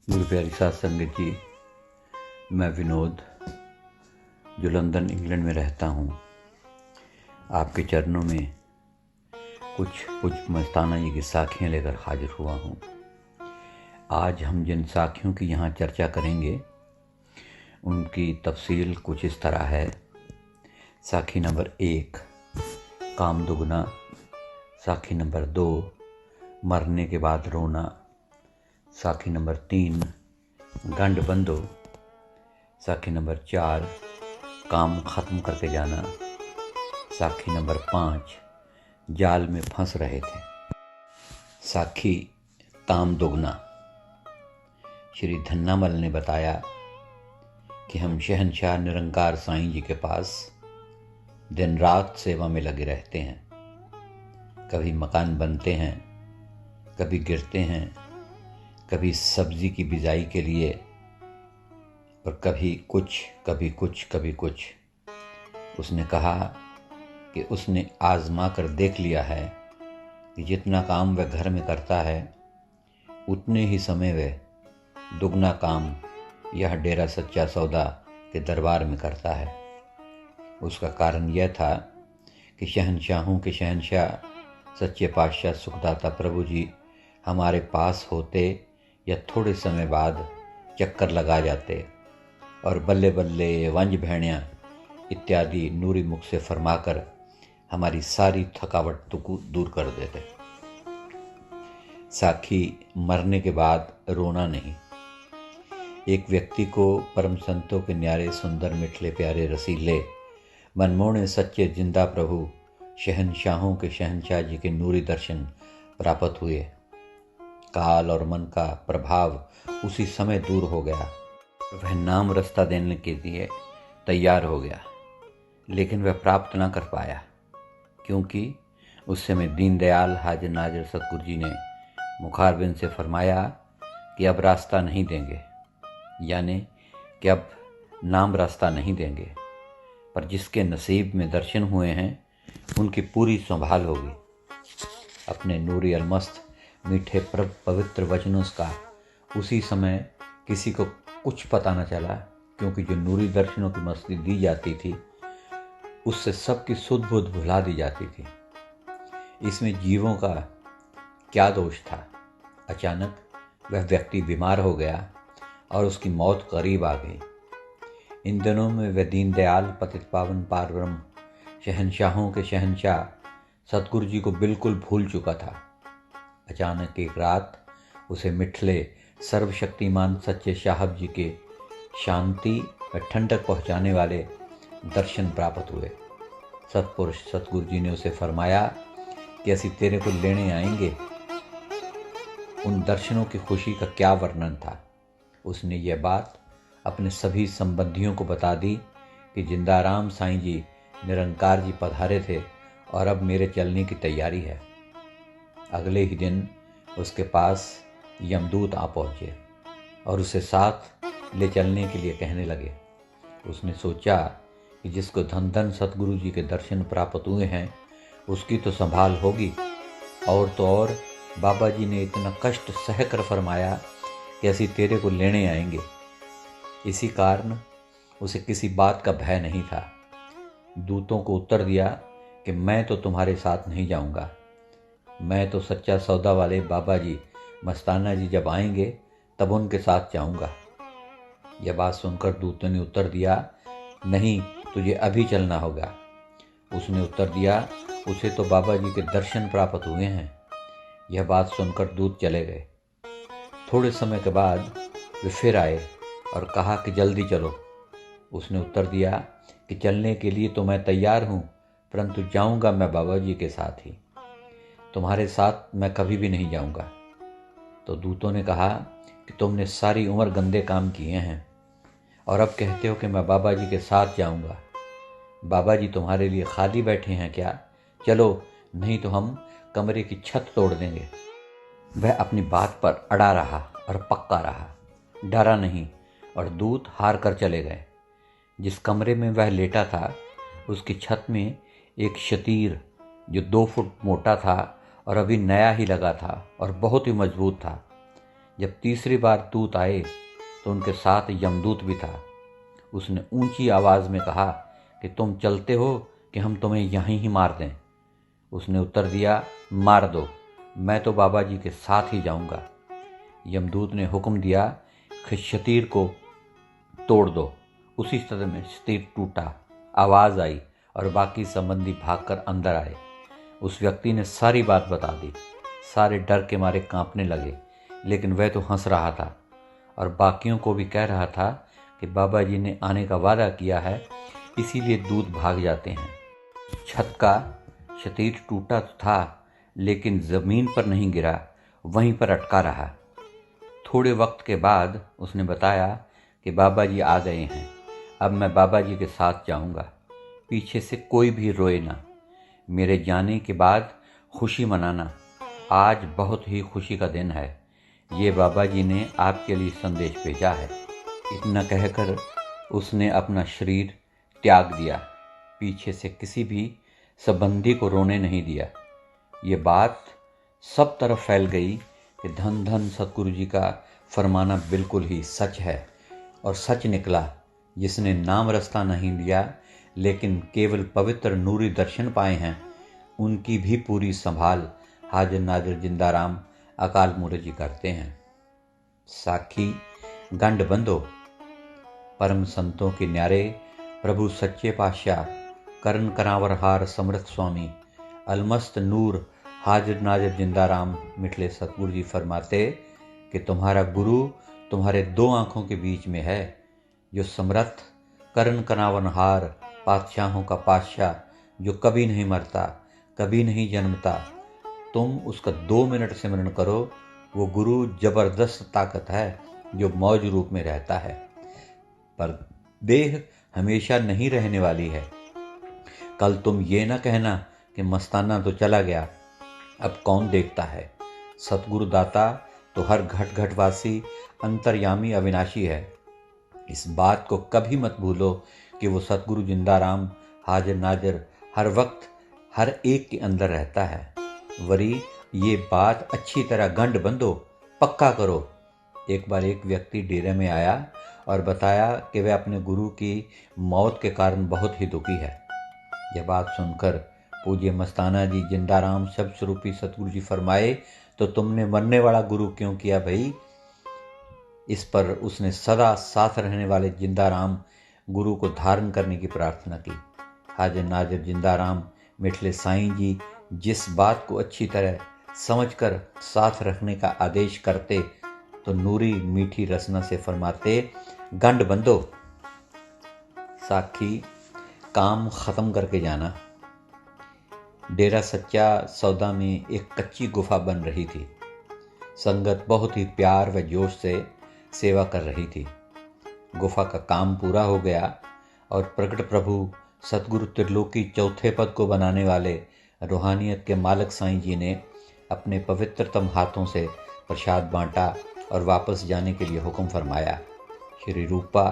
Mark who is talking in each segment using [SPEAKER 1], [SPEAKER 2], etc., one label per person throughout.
[SPEAKER 1] मेरी प्यारी साथ संगत जी, मैं विनोद जो लंदन इंग्लैंड में रहता हूँ, आपके चरणों में कुछ मस्ताना जी की साखियाँ लेकर हाजिर हुआ हूँ। आज हम जिन साखियों की यहाँ चर्चा करेंगे उनकी तफसील कुछ इस तरह है। साखी नंबर 1, काम दुगना। साखी नंबर 2, मरने के बाद रोना। साखी नंबर 3, गंढ बंधो। साखी नंबर 4, काम ख़त्म करके जाना। साखी नंबर 5, जाल में फंस रहे थे। साखी ताम दुगना। श्री धन्नामल ने बताया कि हम शहंशाह निरंकार साईं जी के पास दिन रात सेवा में लगे रहते हैं। कभी मकान बनते हैं, कभी गिरते हैं, कभी सब्जी की बिजाई के लिए, और कभी कुछ कभी कुछ कभी कुछ। उसने कहा कि उसने आजमा कर देख लिया है कि जितना काम वह घर में करता है उतने ही समय वह दुगना काम यह डेरा सच्चा सौदा के दरबार में करता है। उसका कारण यह था कि शहंशाहों के शहंशाह सच्चे पातशाह सुखदाता प्रभु जी हमारे पास होते या थोड़े समय बाद चक्कर लगा जाते और बल्ले बल्ले, वंज भेड़ियाँ इत्यादि नूरी मुख से फरमाकर हमारी सारी थकावट दूर कर देते। साखी मरने के बाद रोना नहीं। एक व्यक्ति को परम संतों के न्यारे, सुंदर, मिठले, प्यारे, रसीले, मनमोहने सच्चे जिंदा प्रभु शहंशाहों के शहंशाह जी के नूरी दर्शन प्राप्त हुए। काल और मन का प्रभाव उसी समय दूर हो गया। वह नाम रास्ता देने के लिए तैयार हो गया, लेकिन वह प्राप्त न कर पाया, क्योंकि उस समय दीनदयाल हाजिर नाजिर सतगुरु जी ने मुखारबिंद से फरमाया कि अब रास्ता नहीं देंगे, यानी कि अब नाम रास्ता नहीं देंगे, पर जिसके नसीब में दर्शन हुए हैं उनकी पूरी संभाल होगी। अपने नूरी अलमस्त मीठे पवित्र वचनों का उसी समय किसी को कुछ पता न चला, क्योंकि जो नूरी दर्शनों की मस्ती दी जाती थी उससे सबकी सुध बुध भुला दी जाती थी। इसमें जीवों का क्या दोष था। अचानक वह व्यक्ति बीमार हो गया और उसकी मौत करीब आ गई। इन दिनों में वह दीनदयाल पतित पावन पार ब्रह्म शहंशाहों के शहंशाह सतगुरु जी को बिल्कुल भूल चुका था। अचानक एक रात उसे मिठले सर्वशक्तिमान सच्चे साहब जी के शांति व ठंडक पहुँचाने वाले दर्शन प्राप्त हुए। सतपुरुष सतगुरु जी ने उसे फरमाया कि ऐसी तेरे को लेने आएंगे। उन दर्शनों की खुशी का क्या वर्णन था। उसने यह बात अपने सभी संबंधियों को बता दी कि जिंदाराम साईं जी निरंकार जी पधारे थे और अब मेरे चलने की तैयारी है। अगले ही दिन उसके पास यमदूत आ पहुँचे और उसे साथ ले चलने के लिए कहने लगे। उसने सोचा कि जिसको धन धन सतगुरु जी के दर्शन प्राप्त हुए हैं उसकी तो संभाल होगी, और तो और बाबा जी ने इतना कष्ट सह कर फरमाया कि ऐसी तेरे को लेने आएंगे। इसी कारण उसे किसी बात का भय नहीं था। दूतों को उत्तर दिया कि मैं तो तुम्हारे साथ नहीं जाऊंगा, मैं तो सच्चा सौदा वाले बाबा जी मस्ताना जी जब आएंगे तब उनके साथ जाऊंगा। यह बात सुनकर दूतों ने उत्तर दिया, नहीं, तुझे अभी चलना होगा। उसने उत्तर दिया, उसे तो बाबा जी के दर्शन प्राप्त हुए हैं। यह बात सुनकर दूत चले गए। थोड़े समय के बाद वे फिर आए और कहा कि जल्दी चलो। उसने उत्तर दिया कि चलने के लिए तो मैं तैयार हूँ, परंतु जाऊँगा मैं बाबा जी के साथ ही, तुम्हारे साथ मैं कभी भी नहीं जाऊँगा। तो दूतों ने कहा कि तुमने सारी उम्र गंदे काम किए हैं और अब कहते हो कि मैं बाबा जी के साथ जाऊँगा। बाबा जी तुम्हारे लिए खाली बैठे हैं क्या? चलो, नहीं तो हम कमरे की छत तोड़ देंगे। वह अपनी बात पर अड़ा रहा और पक्का रहा, डरा नहीं, और दूत हार कर चले गए। जिस कमरे में वह लेटा था उसकी छत में एक शतीर जो 2 फुट मोटा था और अभी नया ही लगा था और बहुत ही मजबूत था, जब तीसरी बार दूत आए तो उनके साथ यमदूत भी था। उसने ऊंची आवाज़ में कहा कि तुम चलते हो कि हम तुम्हें यहीं ही मार दें। उसने उत्तर दिया, मार दो, मैं तो बाबा जी के साथ ही जाऊंगा। यमदूत ने हुक्म दिया कि शतीर को तोड़ दो। उसी समय में शतीर टूटा, आवाज़ आई और बाकी संबंधी भागकर अंदर आए। उस व्यक्ति ने सारी बात बता दी। सारे डर के मारे कांपने लगे, लेकिन वह तो हंस रहा था और बाकियों को भी कह रहा था कि बाबा जी ने आने का वादा किया है, इसीलिए दूत भाग जाते हैं। छत का शतीर टूटा तो था, लेकिन ज़मीन पर नहीं गिरा, वहीं पर अटका रहा। थोड़े वक्त के बाद उसने बताया कि बाबा जी आ गए हैं, अब मैं बाबा जी के साथ जाऊंगा। पीछे से कोई भी रोए ना। मेरे जाने के बाद खुशी मनाना। आज बहुत ही खुशी का दिन है। ये बाबा जी ने आपके लिए संदेश भेजा है। इतना कहकर उसने अपना शरीर त्याग दिया। पीछे से किसी भी संबंधी को रोने नहीं दिया। ये बात सब तरफ फैल गई कि धन धन सतगुरु जी का फरमाना बिल्कुल ही सच है। और सच निकला। जिसने नाम रास्ता नहीं लिया लेकिन केवल पवित्र नूरी दर्शन पाए हैं, उनकी भी पूरी संभाल हाजिर नाजिर जिंदाराम अकाल मूरत जी करते हैं। साखी गंड बंधो। परम संतों के न्यारे प्रभु सच्चे पातशाह करण करावर हार समर्थ स्वामी अलमस्त नूर हाजिर नाजिर जिंदाराम मिठले सतगुरु जी फरमाते कि तुम्हारा गुरु तुम्हारे दो आंखों के बीच में है, जो समर्थ करण कनावनहार पातशाहों का पातशाह, जो कभी नहीं मरता, कभी नहीं जन्मता। तुम उसका 2 मिनट सिमरन करो। वो गुरु जबरदस्त ताकत है जो मौज रूप में रहता है, पर देह हमेशा नहीं रहने वाली है। कल तुम ये ना कहना कि मस्ताना तो चला गया, अब कौन देखता है। सतगुरु दाता तो हर घट घटवासी अंतर्यामी अविनाशी है। इस बात को कभी मत भूलो कि वो सतगुरु जिंदाराम हाजिर नाजिर हर वक्त हर एक के अंदर रहता है। वरी ये बात अच्छी तरह गंढ बंधो, पक्का करो। एक बार एक व्यक्ति डेरे में आया और बताया कि वह अपने गुरु की मौत के कारण बहुत ही दुखी है। यह बात सुनकर पूज्य मस्ताना जी जिंदाराम शब्द स्वरूपी सतगुरु जी फरमाए, तो तुमने मरने वाला गुरु क्यों किया भाई। इस पर उसने सदा साथ रहने वाले जिंदाराम गुरु को धारण करने की प्रार्थना की। हाजिर नाजिर जिंदाराम मिठले साईं जी जिस बात को अच्छी तरह समझकर साथ रखने का आदेश करते, तो नूरी मीठी रसना से फरमाते, गंढ बंधो। साखी काम खत्म करके जाना। डेरा सच्चा सौदा में एक कच्ची गुफा बन रही थी। संगत बहुत ही प्यार व जोश से सेवा कर रही थी। गुफा का काम पूरा हो गया और प्रकट प्रभु सतगुरु त्रिलोकी चौथे पद को बनाने वाले रूहानियत के मालिक साईं जी ने अपने पवित्रतम हाथों से प्रसाद बांटा और वापस जाने के लिए हुक्म फरमाया। श्री रूपा,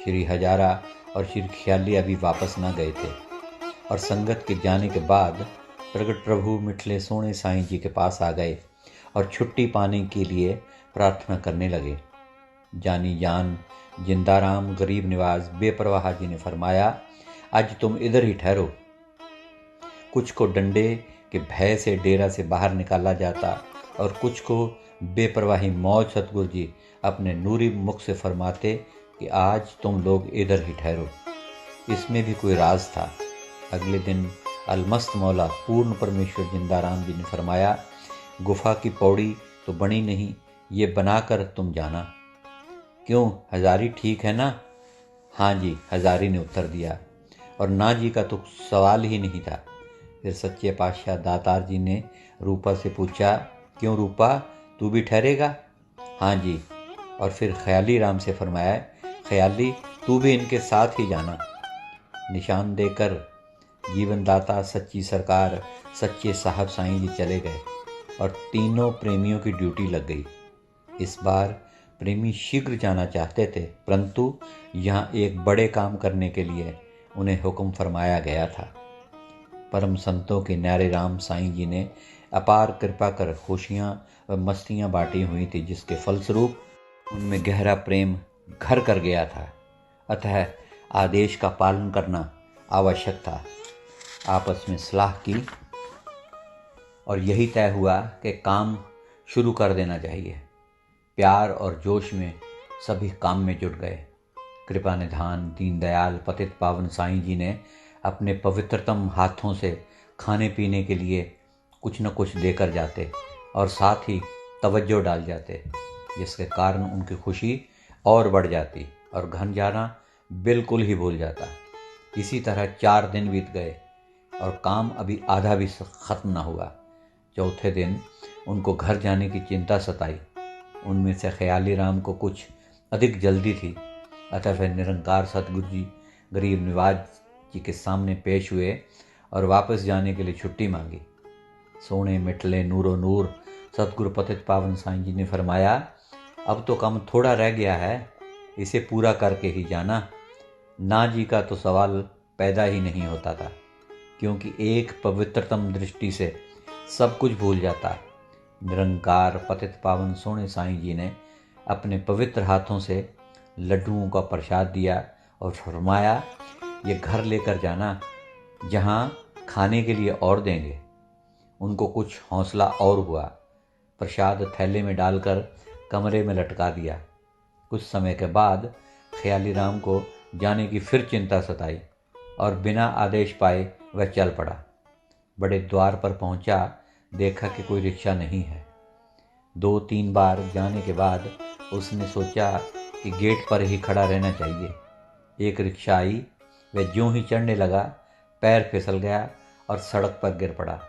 [SPEAKER 1] श्री हजारा और श्री ख्याली अभी वापस न गए थे और संगत के जाने के बाद प्रकट प्रभु मिठले सोने साईं जी के पास आ गए और छुट्टी पाने के लिए प्रार्थना करने लगे। जानी जान जिंदाराम गरीब निवाज बेपरवाह जी ने फरमाया, आज तुम इधर ही ठहरो। कुछ को डंडे के भय से डेरा से बाहर निकाला जाता और कुछ को बेपरवाही मौज सतगुरु जी अपने नूरी मुख से फरमाते कि आज तुम लोग इधर ही ठहरो। इसमें भी कोई राज था। अगले दिन अलमस्त मौला पूर्ण परमेश्वर जिंदाराम जी ने फरमाया, गुफा की पौड़ी तो बनी नहीं, ये बनाकर तुम जाना। क्यों, हजारी ठीक है ना? हाँ जी, हजारी ने उत्तर दिया, और ना जी का तो सवाल ही नहीं था। फिर सच्चे पातशाह दातार जी ने रूपा से पूछा, क्यों रूपा, तू भी ठहरेगा? हाँ जी। और फिर ख्याली राम से फरमाया, ख्याली तू भी इनके साथ ही जाना। निशान देकर जीवनदाता सच्ची सरकार सच्चे साहब साईं जी चले गए और तीनों प्रेमियों की ड्यूटी लग गई। इस बार प्रेमी शीघ्र जाना चाहते थे, परंतु यहाँ एक बड़े काम करने के लिए उन्हें हुक्म फरमाया गया था। परम संतों के न्यारे राम साईं जी ने अपार कृपा कर खुशियाँ व मस्तियाँ बांटी हुई थी, जिसके फलस्वरूप उनमें गहरा प्रेम घर कर गया था। अतः आदेश का पालन करना आवश्यक था। आपस में सलाह की और यही तय हुआ कि काम शुरू कर देना चाहिए। प्यार और जोश में सभी काम में जुट गए। कृपा निधान दीनदयाल पतित पावन साईं जी ने अपने पवित्रतम हाथों से खाने पीने के लिए कुछ न कुछ देकर जाते और साथ ही तवज्जो डाल जाते, जिसके कारण उनकी खुशी और बढ़ जाती और घर जाना बिल्कुल ही भूल जाता। इसी तरह 4 दिन बीत गए और काम अभी आधा भी ख़त्म न हुआ। चौथे दिन उनको घर जाने की चिंता सताई। उनमें से ख्याली राम को कुछ अधिक जल्दी थी, अतः वह निरंकार सतगुरु जी गरीब निवाज जी के सामने पेश हुए और वापस जाने के लिए छुट्टी मांगी। सोने मिटले नूरो नूर सतगुरु पतित पावन साईं जी ने फरमाया, अब तो काम थोड़ा रह गया है, इसे पूरा करके ही जाना। ना जी का तो सवाल पैदा ही नहीं होता था, क्योंकि एक पवित्रतम दृष्टि से सब कुछ भूल जाता है। निरंकार पतित पावन सोने साईं जी ने अपने पवित्र हाथों से लड्डुओं का प्रसाद दिया और फरमाया, ये घर लेकर जाना, जहाँ खाने के लिए और देंगे। उनको कुछ हौसला और हुआ। प्रसाद थैले में डालकर कमरे में लटका दिया। कुछ समय के बाद ख्याली राम को जाने की फिर चिंता सताई और बिना आदेश पाए वह चल पड़ा। बड़े द्वार पर पहुंचा, देखा कि कोई रिक्शा नहीं है। 2-3 बार जाने के बाद उसने सोचा कि गेट पर ही खड़ा रहना चाहिए। एक रिक्शा आई, वह ज्यों ही चढ़ने लगा, पैर फिसल गया और सड़क पर गिर पड़ा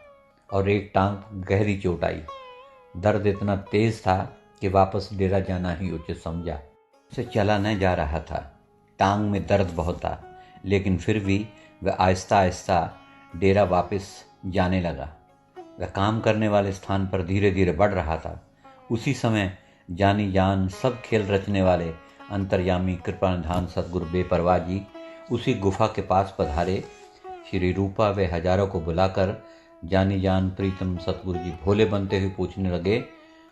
[SPEAKER 1] और एक टांग गहरी चोट आई। दर्द इतना तेज था कि वापस डेरा जाना ही उचित समझा। उसे चला न जा रहा था, टांग में दर्द बहुत था, लेकिन फिर भी वह आहिस्ता आहिस्ता डेरा वापस जाने लगा। वह काम करने वाले स्थान पर धीरे धीरे बढ़ रहा था। उसी समय जानी जान सब खेल रचने वाले अंतर्यामी कृपानिधान सतगुरु बेपरवाह जी उसी गुफा के पास पधारे। श्री रूपा वे हजारों को बुलाकर जानी जान प्रीतम सतगुरु जी भोले बनते हुए पूछने लगे,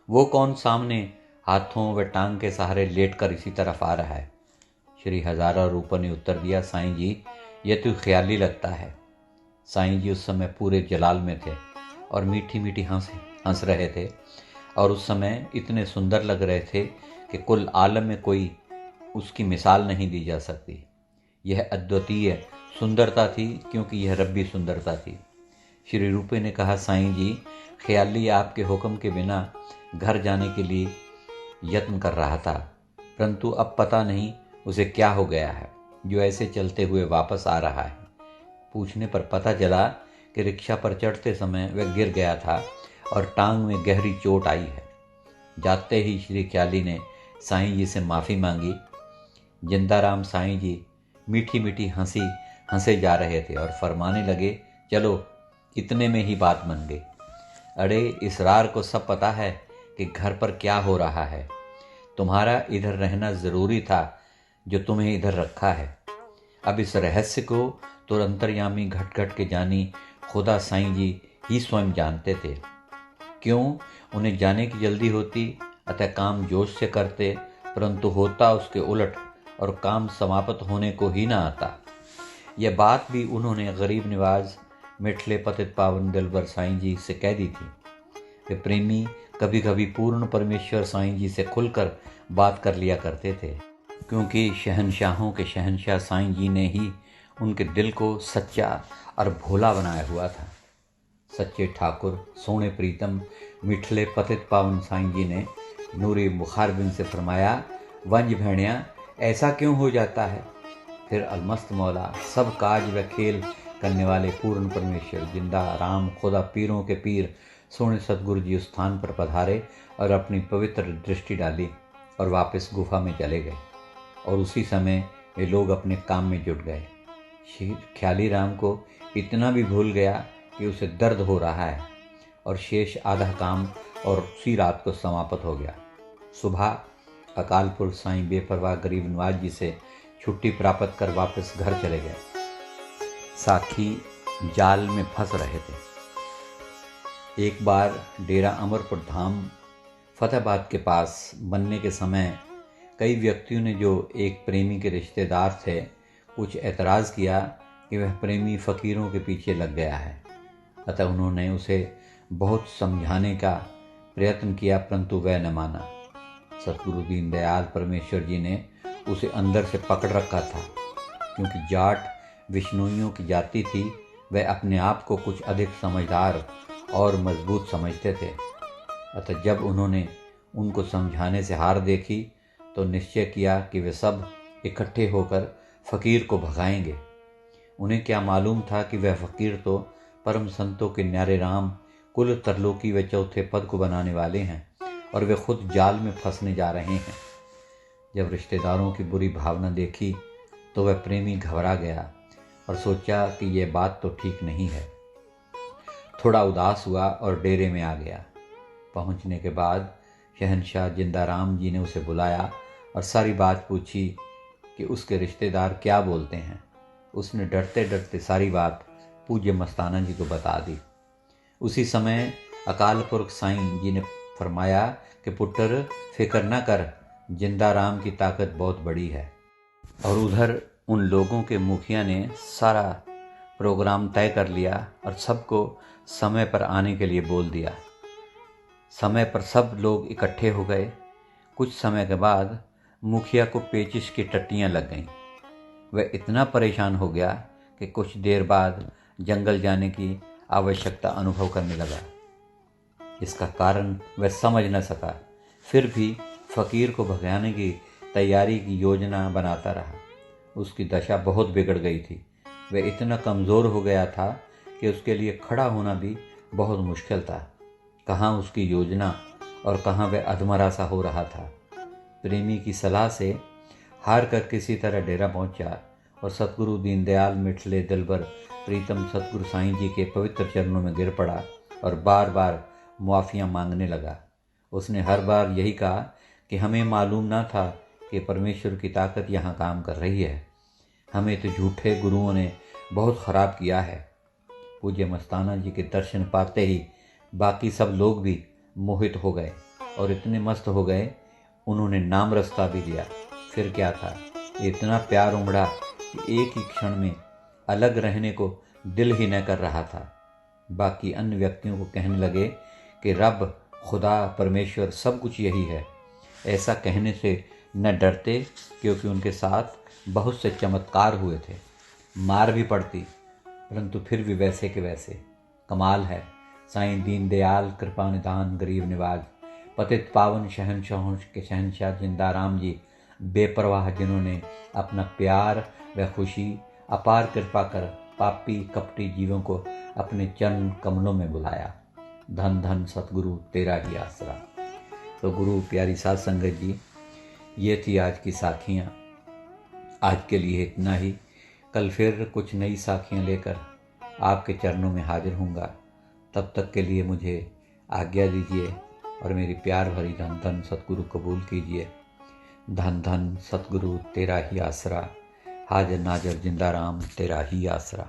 [SPEAKER 1] वो कौन सामने हाथों व टांग के सहारे लेटकर इसी तरफ आ रहा है? श्री हजारा रूपा ने उत्तर दिया, साईं जी, ये तो ख्याली लगता है। साईं जी उस समय पूरे जलाल में थे और मीठी मीठी हंस रहे थे और उस समय इतने सुंदर लग रहे थे कि कुल आलम में कोई उसकी मिसाल नहीं दी जा सकती। यह अद्वितीय सुंदरता थी, क्योंकि यह रब्बी सुंदरता थी। श्री रूपे ने कहा, साईं जी, ख्याली आपके हुक्म के बिना घर जाने के लिए यत्न कर रहा था, परंतु अब पता नहीं उसे क्या हो गया है जो ऐसे चलते हुए वापस आ रहा है। पूछने पर पता चला कि रिक्शा पर चढ़ते समय वह गिर गया था और टांग में गहरी चोट आई है। जाते ही श्री ख्याली ने साईं जी से माफ़ी मांगी। जिंदाराम साईं जी मीठी मीठी हंसे जा रहे थे और फरमाने लगे, चलो इतने में ही बात बन गई। अरे इसरार को सब पता है कि घर पर क्या हो रहा है। तुम्हारा इधर रहना ज़रूरी था जो तुम्हें इधर रखा है। अब इस रहस्य को तो अंतर्यामी घट घट के जानी खुदा साईं जी ही स्वयं जानते थे। क्यों उन्हें जाने की जल्दी होती, अतः काम जोश से करते, परंतु होता उसके उलट और काम समाप्त होने को ही ना आता। यह बात भी उन्होंने गरीब निवाज मिठले पतित पावन दिलबर साईं जी से कह दी थी। वे प्रेमी कभी कभी पूर्ण परमेश्वर साईं जी से खुलकर बात कर लिया करते थे, क्योंकि शहनशाहों के शहनशाह साईं जी ने ही उनके दिल को सच्चा और भोला बनाया हुआ था। सच्चे ठाकुर सोने प्रीतम मिठले पतित पावन साईं जी ने नूरी मुखारबिन से फरमाया, वंज भेड़िया ऐसा क्यों हो जाता है? फिर अलमस्त मौला सब काज व खेल करने वाले पूर्ण परमेश्वर जिंदा राम खुदा पीरों के पीर सोने सतगुरु जी उस स्थान पर पधारे और अपनी पवित्र दृष्टि डाली और वापस गुफा में चले गए। और उसी समय वे लोग अपने काम में जुट गए। ख्याली राम को इतना भी भूल गया कि उसे दर्द हो रहा है और शेष आधा काम और उसी रात को समाप्त हो गया। सुबह अकाल पुरख साईं बेपरवाह गरीब नवाज जी से छुट्टी प्राप्त कर वापस घर चले गए। साथी जाल में फंस रहे थे। एक बार डेरा अमरपुर धाम फतेहाबाद के पास बनने के समय कई व्यक्तियों ने जो एक प्रेमी के रिश्तेदार थे कुछ एतराज़ किया कि वह प्रेमी फ़कीरों के पीछे लग गया है। अतः उन्होंने उसे बहुत समझाने का प्रयत्न किया, परंतु वह न माना। सतगुरु दीनदयाल परमेश्वर जी ने उसे अंदर से पकड़ रखा था। क्योंकि जाट विष्णुइयों की जाति थी, वह अपने आप को कुछ अधिक समझदार और मजबूत समझते थे। अतः जब उन्होंने उनको समझाने से हार देखी तो निश्चय किया कि वे सब इकट्ठे होकर फ़कीर को भगाएंगे। उन्हें क्या मालूम था कि वह फ़कीर तो परम संतों के न्यारे राम, कुल तरलोकी व चौथे पद को बनाने वाले हैं और वे खुद जाल में फंसने जा रहे हैं। जब रिश्तेदारों की बुरी भावना देखी तो वह प्रेमी घबरा गया और सोचा कि यह बात तो ठीक नहीं है। थोड़ा उदास हुआ और डेरे में आ गया। पहुंचने के बाद शहंशाह जिंदाराम जी ने उसे बुलाया और सारी बात पूछी कि उसके रिश्तेदार क्या बोलते हैं। उसने डरते डरते सारी बात पूज्य मस्ताना जी को बता दी। उसी समय अकाल पुरख साईं जी ने फरमाया कि पुत्र फिक्र न कर, जिंदाराम की ताकत बहुत बड़ी है। और उधर उन लोगों के मुखिया ने सारा प्रोग्राम तय कर लिया और सबको समय पर आने के लिए बोल दिया। समय पर सब लोग इकट्ठे हो गए। कुछ समय के बाद मुखिया को पेचिश की टट्टियाँ लग गईं। वह इतना परेशान हो गया कि कुछ देर बाद जंगल जाने की आवश्यकता अनुभव करने लगा। इसका कारण वह समझ न सका। फिर भी फ़कीर को भगाने की तैयारी की योजना बनाता रहा। उसकी दशा बहुत बिगड़ गई थी। वह इतना कमज़ोर हो गया था कि उसके लिए खड़ा होना भी बहुत मुश्किल था। कहाँ उसकी योजना और कहाँ वह अधमरा सा हो रहा था। प्रेमी की सलाह से हार कर किसी तरह डेरा पहुंचा और सतगुरु दीनदयाल मिठले दिलबर प्रीतम सतगुरु साईं जी के पवित्र चरणों में गिर पड़ा और बार बार मुआफ़ियाँ मांगने लगा। उसने हर बार यही कहा कि हमें मालूम ना था कि परमेश्वर की ताकत यहाँ काम कर रही है। हमें तो झूठे गुरुओं ने बहुत ख़राब किया है। पूज्य मस्ताना जी के दर्शन पाते ही बाकी सब लोग भी मोहित हो गए और इतने मस्त हो गए उन्होंने नाम रास्ता भी लिया। फिर क्या था, इतना प्यार उमड़ा कि एक ही क्षण में अलग रहने को दिल ही न कर रहा था। बाकी अन्य व्यक्तियों को कहने लगे कि रब, खुदा, परमेश्वर सब कुछ यही है। ऐसा कहने से न डरते क्योंकि उनके साथ बहुत से चमत्कार हुए थे। मार भी पड़ती परंतु फिर भी वैसे के वैसे। कमाल है। साईं दीनदयाल कृपा निदान गरीब निवाज पतित पावन शहंशाहों के शहंशाह जिंदाराम जी बेपरवाह, जिन्होंने अपना प्यार व खुशी अपार कृपा कर पापी कपटी जीवों को अपने चरण कमलों में बुलाया। धन धन सतगुरु तेरा ही आसरा। तो गुरु प्यारी साध संगत जी, ये थी आज की साखियाँ। आज के लिए इतना ही। कल फिर कुछ नई साखियाँ लेकर आपके चरणों में हाजिर होऊंगा। तब तक के लिए मुझे आज्ञा दीजिए और मेरी प्यार भरी धन धन सतगुरु कबूल कीजिए। धन धन सतगुरु तेरा ही आसरा, हाजिर नाजर जिंदाराम तेरा ही आसरा।